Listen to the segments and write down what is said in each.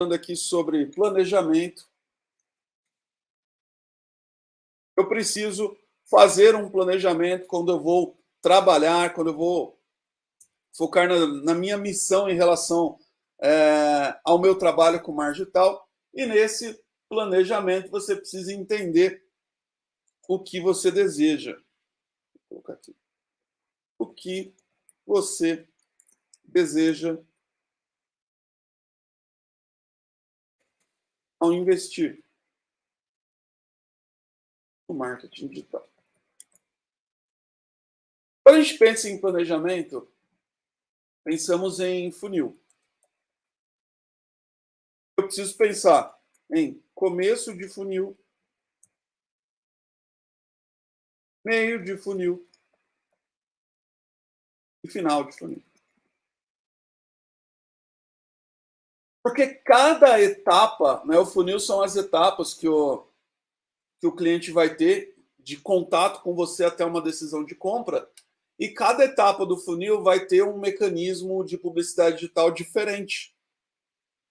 Falando aqui sobre planejamento, eu preciso fazer um planejamento quando eu vou trabalhar, quando eu vou focar na minha missão em relação ao meu trabalho com marketing digital. E nesse planejamento você precisa entender o que você deseja. Vou colocar aqui. O que você deseja ao investir no marketing digital. Quando a gente pensa em planejamento, pensamos em funil. Eu preciso pensar em começo de funil, meio de funil e final de funil. Porque cada etapa, né, o funil são as etapas que o cliente vai ter de contato com você até uma decisão de compra, e cada etapa do funil vai ter um mecanismo de publicidade digital diferente.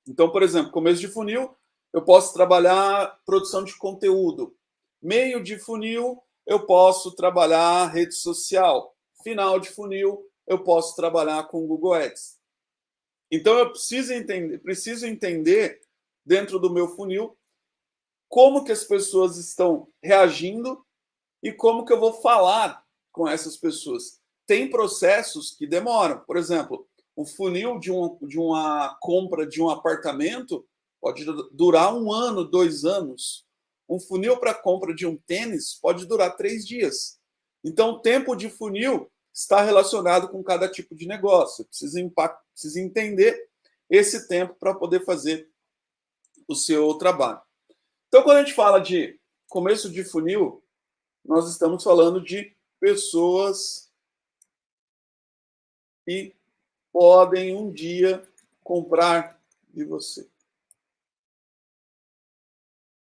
Então, por exemplo, começo de funil, eu posso trabalhar produção de conteúdo. Meio de funil, eu posso trabalhar rede social. Final de funil, eu posso trabalhar com Google Ads. Então, eu preciso entender dentro do meu funil como que as pessoas estão reagindo e como que eu vou falar com essas pessoas. Tem processos que demoram. Por exemplo, o funil de uma compra de um apartamento pode durar 1 ano, 2 anos. Um funil para compra de um tênis pode durar 3 dias. Então, o tempo de funil está relacionado com cada tipo de negócio. Precisa entender esse tempo para poder fazer o seu trabalho. Então, quando a gente fala de começo de funil, nós estamos falando de pessoas que podem um dia comprar de você.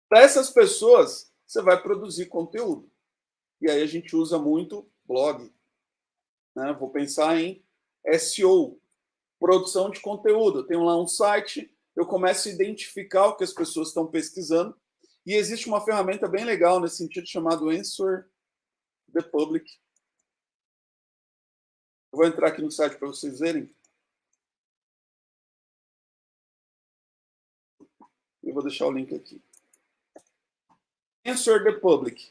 Para essas pessoas, você vai produzir conteúdo. E aí a gente usa muito blog. Né? Vou pensar em SEO, produção de conteúdo. Eu tenho lá um site, eu começo a identificar o que as pessoas estão pesquisando. E existe uma ferramenta bem legal nesse sentido chamada Answer the Public. Eu vou entrar aqui no site para vocês verem. Eu vou deixar o link aqui. Answer the Public.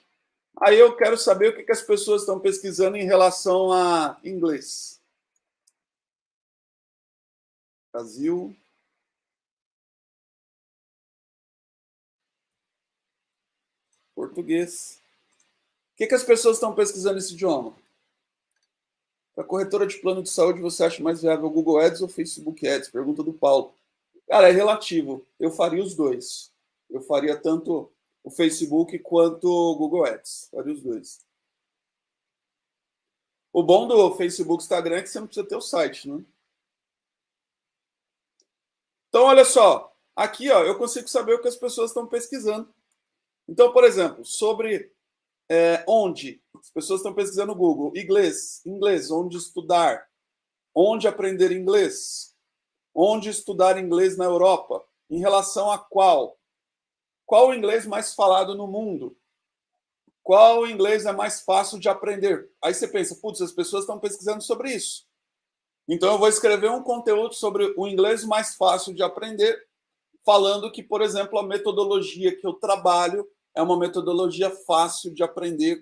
Aí eu quero saber o que as pessoas estão pesquisando em relação a inglês. Brasil. Português. O que as pessoas estão pesquisando nesse idioma? Para corretora de plano de saúde, você acha mais viável o Google Ads ou Facebook Ads? Pergunta do Paulo. Cara, é relativo. Eu faria os dois. Eu faria tanto o Facebook quanto o Google Ads. Faria os dois. O bom do Facebook e Instagram é que você não precisa ter o site, né? Então, olha só. Aqui, ó, eu consigo saber o que as pessoas estão pesquisando. Então, por exemplo, sobre onde as pessoas estão pesquisando no Google. Inglês, onde estudar, onde aprender inglês, onde estudar inglês na Europa, em relação a qual o inglês mais falado no mundo, qual inglês é mais fácil de aprender. Aí você pensa, putz, as pessoas estão pesquisando sobre isso. Então eu vou escrever um conteúdo sobre o inglês mais fácil de aprender, falando que, por exemplo, a metodologia que eu trabalho é uma metodologia fácil de aprender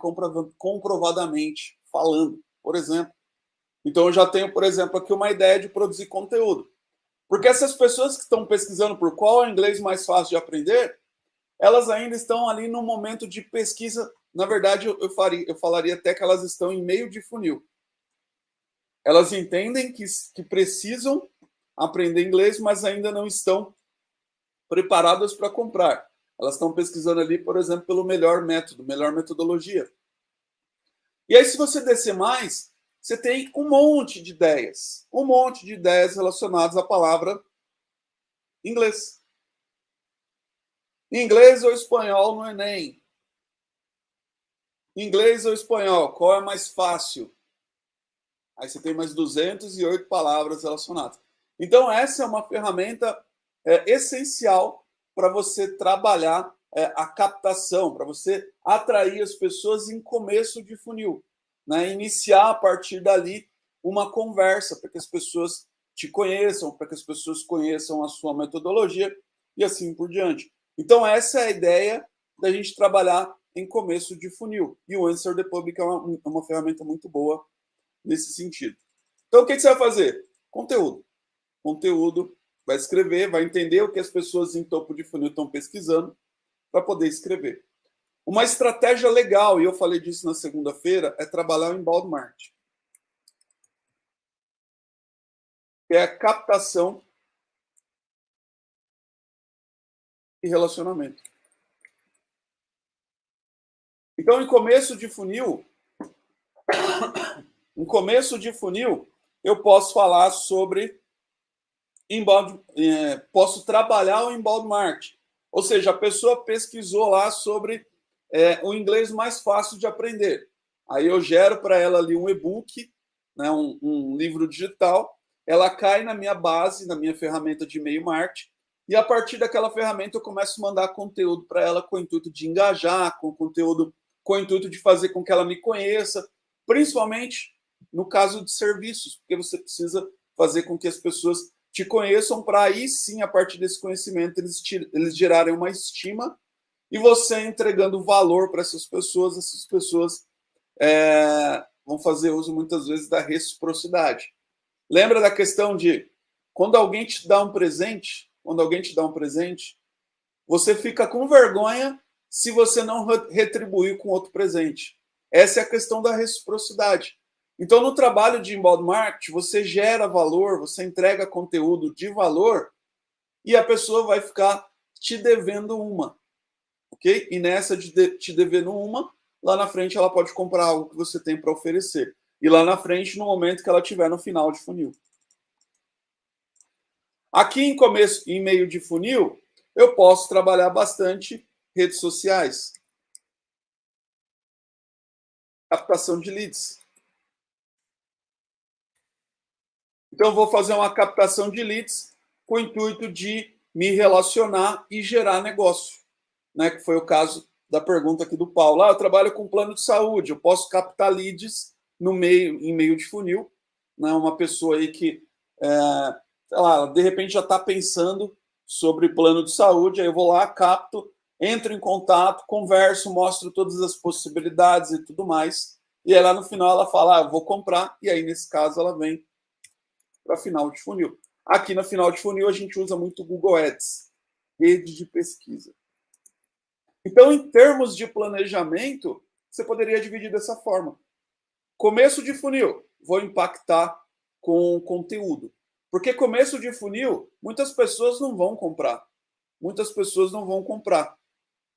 comprovadamente falando, por exemplo. Então, eu já tenho, por exemplo, aqui uma ideia de produzir conteúdo. Porque essas pessoas que estão pesquisando por qual é o inglês mais fácil de aprender, elas ainda estão ali no momento de pesquisa. Na verdade, eu falaria até que elas estão em meio de funil. Elas entendem que precisam aprender inglês, mas ainda não estão preparadas para comprar. Elas estão pesquisando ali, por exemplo, pelo melhor método, melhor metodologia. E aí, se você descer mais, você tem um monte de ideias. Um monte de ideias relacionadas à palavra inglês. Inglês ou espanhol no Enem? Inglês ou espanhol? Qual é mais fácil? Aí você tem mais 208 palavras relacionadas. Então, essa é uma ferramenta essencial para você trabalhar a captação, para você atrair as pessoas em começo de funil, né? Iniciar a partir dali uma conversa para que as pessoas te conheçam, para que as pessoas conheçam a sua metodologia e assim por diante. Então, essa é a ideia da gente trabalhar em começo de funil. E o Answer the Public é uma ferramenta muito boa nesse sentido. Então, o que você vai fazer? Conteúdo. Conteúdo, vai escrever, vai entender o que as pessoas em topo de funil estão pesquisando para poder escrever. Uma estratégia legal, e eu falei disso na segunda-feira, é trabalhar o inbound marketing. Que é a captação e relacionamento. Então, em começo de funil, eu posso falar sobre inbound, posso trabalhar o inbound marketing. Ou seja, a pessoa pesquisou lá sobre o inglês mais fácil de aprender. Aí eu gero para ela ali um e-book, né, um livro digital, ela cai na minha base, na minha ferramenta de e-mail marketing, e a partir daquela ferramenta eu começo a mandar conteúdo para ela com o intuito de engajar, com o intuito de fazer com que ela me conheça, principalmente no caso de serviços, porque você precisa fazer com que as pessoas te conheçam para aí sim, a partir desse conhecimento, eles gerarem uma estima e você entregando valor para essas pessoas vão fazer uso muitas vezes da reciprocidade. Lembra da questão de quando alguém te dá um presente, você fica com vergonha se você não retribuir com outro presente. Essa é a questão da reciprocidade. Então, no trabalho de inbound marketing, você gera valor, você entrega conteúdo de valor e a pessoa vai ficar te devendo uma, ok? E nessa de te devendo uma, lá na frente ela pode comprar algo que você tem para oferecer. E lá na frente, no momento que ela estiver no final de funil. Aqui em meio de funil, eu posso trabalhar bastante redes sociais. Captação de leads. Então, eu vou fazer uma captação de leads com o intuito de me relacionar e gerar negócio, né? Que foi o caso da pergunta aqui do Paulo. Eu trabalho com plano de saúde, eu posso captar leads em meio de funil, né? Uma pessoa aí que, sei lá, de repente já está pensando sobre plano de saúde, aí eu vou lá, capto, entro em contato, converso, mostro todas as possibilidades e tudo mais, e aí lá no final ela fala, eu vou comprar, e aí nesse caso ela vem para final de funil. Aqui na final de funil a gente usa muito o Google Ads, rede de pesquisa. Então, em termos de planejamento, você poderia dividir dessa forma. Começo de funil, vou impactar com conteúdo. Porque começo de funil, muitas pessoas não vão comprar.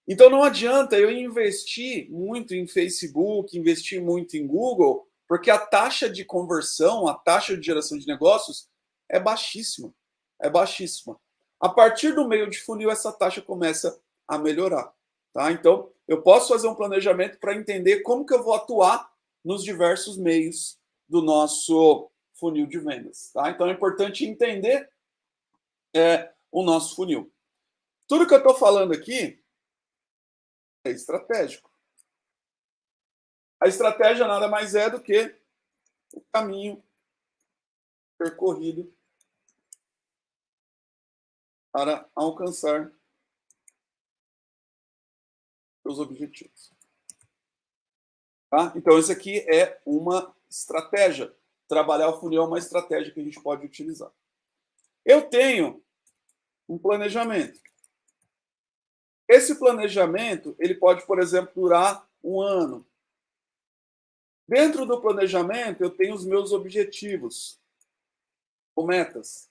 Então não adianta eu investir muito em Facebook, investir muito em Google, porque a taxa de conversão, a taxa de geração de negócios é baixíssima. É baixíssima. A partir do meio de funil, essa taxa começa a melhorar. Tá? Então, eu posso fazer um planejamento para entender como que eu vou atuar nos diversos meios do nosso funil de vendas. Tá? Então, é importante entender o nosso funil. Tudo que eu estou falando aqui é estratégico. A estratégia nada mais é do que o caminho percorrido para alcançar seus objetivos. Tá? Então, isso aqui é uma estratégia. Trabalhar o funil é uma estratégia que a gente pode utilizar. Eu tenho um planejamento. Esse planejamento, ele pode, por exemplo, durar um ano. Dentro do planejamento, eu tenho os meus objetivos, ou metas.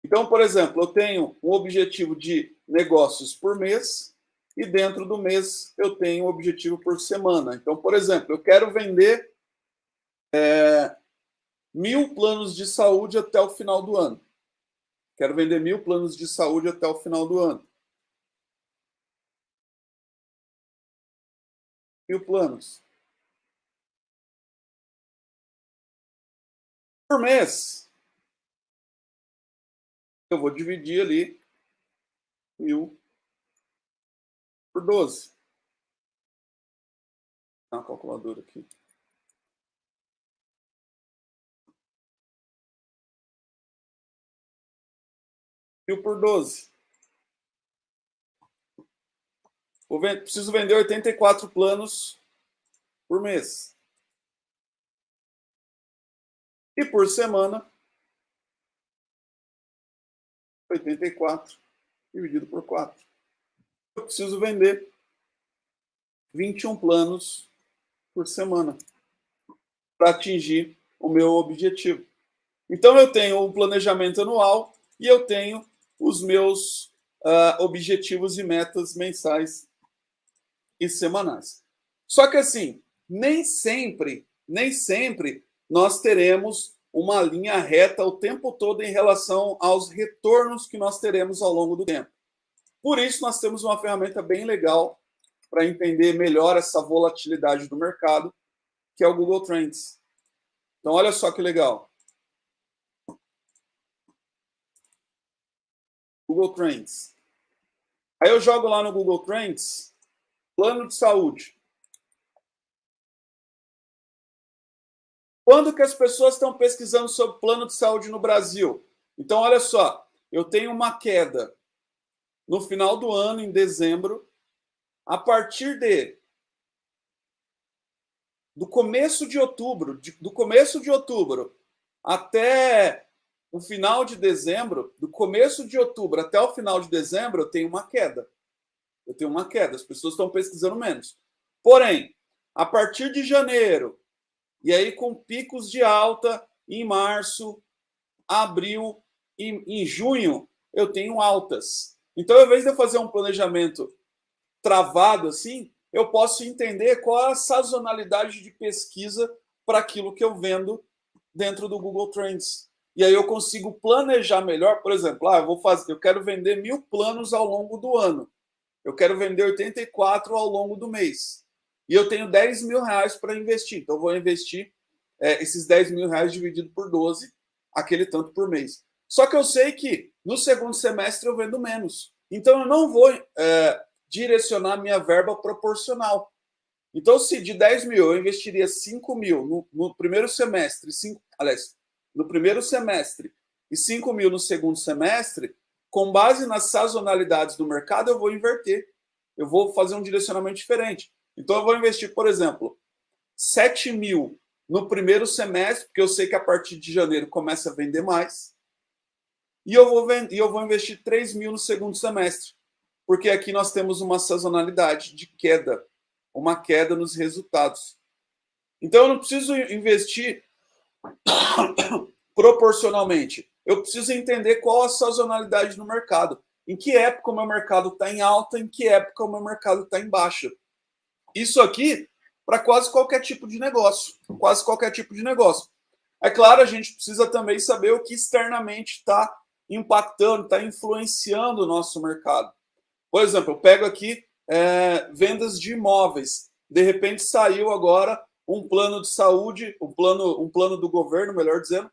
Então, por exemplo, eu tenho um objetivo de negócios por mês e dentro do mês eu tenho um objetivo por semana. Então, por exemplo, eu quero vender 1.000 planos de saúde até o final do ano. Quero vender 1.000 planos de saúde até o final do ano. 1.000 planos. Por mês, eu vou dividir ali 1.000 por 12. Uma calculadora aqui. Mil por 12. Preciso vender 84 planos por mês. E por semana, 84 dividido por 4. Eu preciso vender 21 planos por semana para atingir o meu objetivo. Então, eu tenho um planejamento anual e eu tenho os meus objetivos e metas mensais e semanais. Só que, assim, nem sempre nós teremos uma linha reta o tempo todo em relação aos retornos que nós teremos ao longo do tempo. Por isso, nós temos uma ferramenta bem legal para entender melhor essa volatilidade do mercado, que é o Google Trends. Então, olha só que legal. Google Trends. Aí eu jogo lá no Google Trends, plano de saúde. Quando que as pessoas estão pesquisando sobre plano de saúde no Brasil? Então, olha só, eu tenho uma queda no final do ano, em dezembro, a partir do começo de outubro, até o final de dezembro, do começo de outubro até o final de dezembro, eu tenho uma queda. As pessoas estão pesquisando menos. Porém, a partir de janeiro, e aí com picos de alta em março, abril e em junho, eu tenho altas. Então, ao invés de eu fazer um planejamento travado assim, eu posso entender qual é a sazonalidade de pesquisa para aquilo que eu vendo dentro do Google Trends. E aí eu consigo planejar melhor. Por exemplo, eu quero vender 1.000 planos ao longo do ano. Eu quero vender 84 ao longo do mês. E eu tenho 10 mil reais para investir. Então, eu vou investir esses 10 mil reais dividido por 12, aquele tanto por mês. Só que eu sei que no segundo semestre eu vendo menos. Então, eu não vou direcionar minha verba proporcional. Então, se de 10 mil eu investiria 5 mil no primeiro semestre, no primeiro semestre e 5 mil no segundo semestre, com base nas sazonalidades do mercado, eu vou inverter. Eu vou fazer um direcionamento diferente. Então, eu vou investir, por exemplo, 7 mil no primeiro semestre, porque eu sei que a partir de janeiro começa a vender mais. E eu vou investir 3 mil no segundo semestre, porque aqui nós temos uma sazonalidade de queda, uma queda nos resultados. Então, eu não preciso investir proporcionalmente. Eu preciso entender qual a sazonalidade no mercado. Em que época o meu mercado está em alta, em que época o meu mercado está em baixa. Isso aqui para quase qualquer tipo de negócio. Quase qualquer tipo de negócio. É claro, a gente precisa também saber o que externamente está impactando, está influenciando o nosso mercado. Por exemplo, eu pego aqui vendas de imóveis. De repente saiu agora um plano de saúde, um plano do governo, melhor dizendo,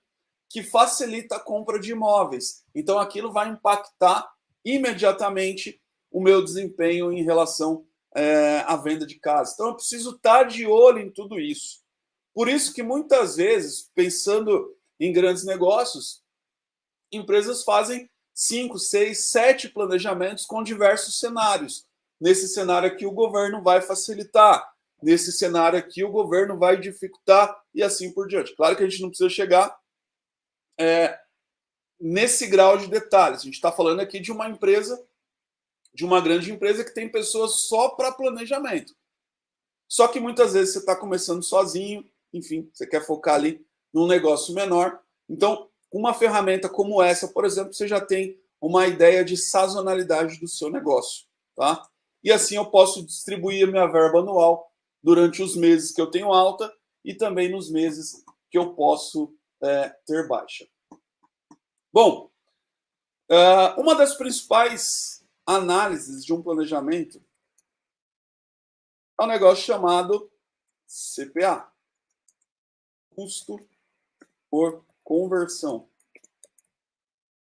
que facilita a compra de imóveis. Então, aquilo vai impactar imediatamente o meu desempenho em relação à venda de casa. Então, eu preciso estar de olho em tudo isso. Por isso que, muitas vezes, pensando em grandes negócios, empresas fazem 5, 6, 7 planejamentos com diversos cenários. Nesse cenário aqui, o governo vai facilitar. Nesse cenário aqui, o governo vai dificultar e assim por diante. Claro que a gente não precisa chegar nesse grau de detalhes. A gente está falando aqui de uma empresa, de uma grande empresa que tem pessoas só para planejamento. Só que muitas vezes você está começando sozinho, enfim, você quer focar ali num negócio menor. Então, com uma ferramenta como essa, por exemplo, você já tem uma ideia de sazonalidade do seu negócio, tá? E assim eu posso distribuir a minha verba anual durante os meses que eu tenho alta e também nos meses que eu posso ter baixa. Bom, uma das principais análises de um planejamento é um negócio chamado CPA, custo por conversão,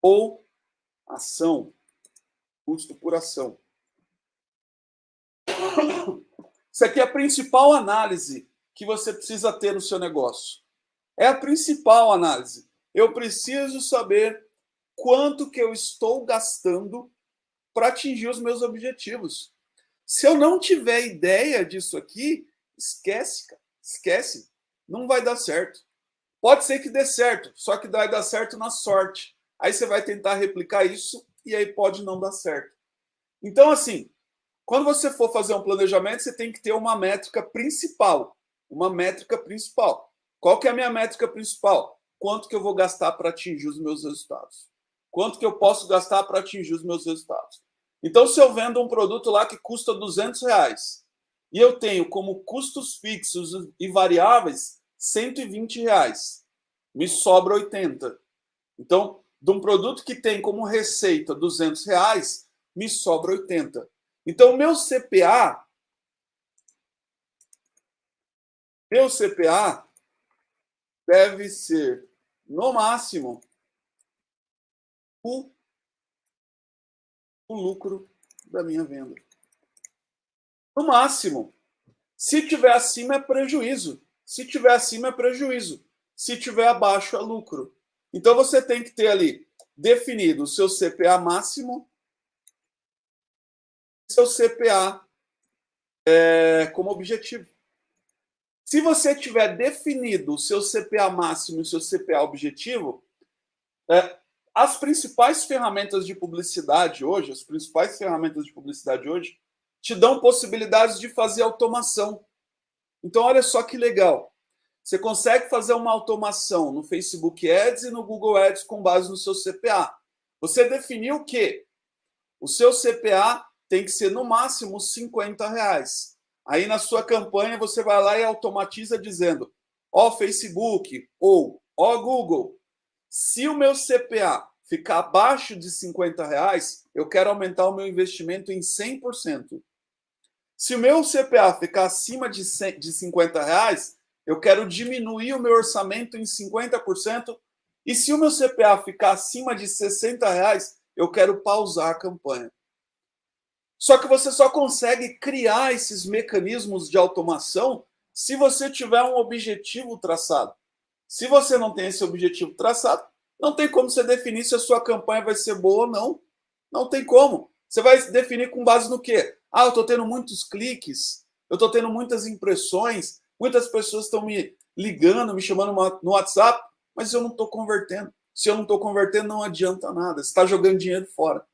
ou Ação, custo por ação. Isso aqui é a principal análise que você precisa ter no seu negócio. É a principal análise. Eu preciso saber quanto que eu estou gastando para atingir os meus objetivos. Se eu não tiver ideia disso aqui, esquece, cara. Esquece. Não vai dar certo. Pode ser que dê certo, só que vai dar certo na sorte. Aí você vai tentar replicar isso e aí pode não dar certo. Então, assim, quando você for fazer um planejamento, você tem que ter uma métrica principal. Uma métrica principal. Qual que é a minha métrica principal? Quanto que eu vou gastar para atingir os meus resultados? Quanto que eu posso gastar para atingir os meus resultados? Então, se eu vendo um produto lá que custa R$200 e eu tenho como custos fixos e variáveis R$120, me sobra 80. Então, de um produto que tem como receita R$200, me sobra 80. Então, meu CPA deve ser, no máximo, o lucro da minha venda. No máximo. Se tiver acima, é prejuízo. Se tiver acima, é prejuízo. Se tiver abaixo, é lucro. Então, você tem que ter ali definido o seu CPA máximo, seu CPA como objetivo. Se você tiver definido o seu CPA máximo e o seu CPA objetivo, as principais ferramentas de publicidade hoje, te dão possibilidades de fazer automação. Então, olha só que legal. Você consegue fazer uma automação no Facebook Ads e no Google Ads com base no seu CPA. Você definiu que o seu CPA tem que ser no máximo R$50. Aí na sua campanha você vai lá e automatiza dizendo: ó Facebook ou ó Google, se o meu CPA ficar abaixo de R$50, eu quero aumentar o meu investimento em 100%. Se o meu CPA ficar acima de R$50, eu quero diminuir o meu orçamento em 50%. E se o meu CPA ficar acima de R$60, eu quero pausar a campanha. Só que você só consegue criar esses mecanismos de automação se você tiver um objetivo traçado. Se você não tem esse objetivo traçado, não tem como você definir se a sua campanha vai ser boa ou não. Não tem como. Você vai definir com base no quê? Ah, eu estou tendo muitos cliques, eu estou tendo muitas impressões, muitas pessoas estão me ligando, me chamando no WhatsApp, mas eu não estou convertendo. Se eu não estou convertendo, não adianta nada. Você está jogando dinheiro fora.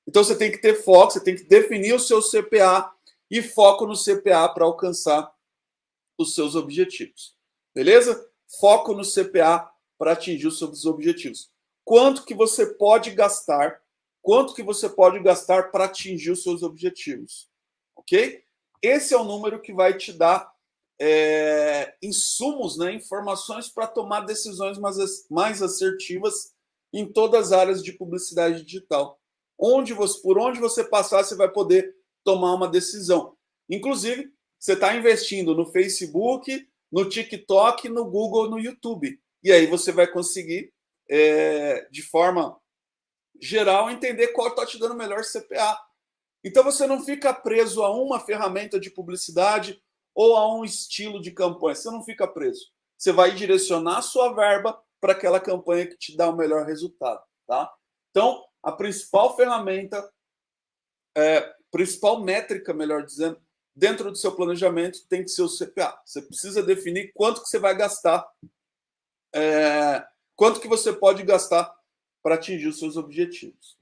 Então você tem que ter foco, você tem que definir o seu CPA e foco no CPA para alcançar os seus objetivos. Beleza? Foco no CPA para atingir os seus objetivos. Quanto que você pode gastar? Quanto que você pode gastar para atingir os seus objetivos? Ok? Esse é o número que vai te dar insumos, né, informações para tomar decisões mais assertivas em todas as áreas de publicidade digital. Por onde você passar, você vai poder tomar uma decisão. Inclusive, você está investindo no Facebook, no TikTok, no Google, no YouTube. E aí você vai conseguir, de forma geral, entender qual está te dando o melhor CPA. Então você não fica preso a uma ferramenta de publicidade ou a um estilo de campanha. Você não fica preso. Você vai direcionar a sua verba para aquela campanha que te dá o melhor resultado. Tá? Então, a principal ferramenta, principal métrica, melhor dizendo, dentro do seu planejamento tem que ser o CPA. Você precisa definir quanto que você vai gastar, quanto que você pode gastar para atingir os seus objetivos.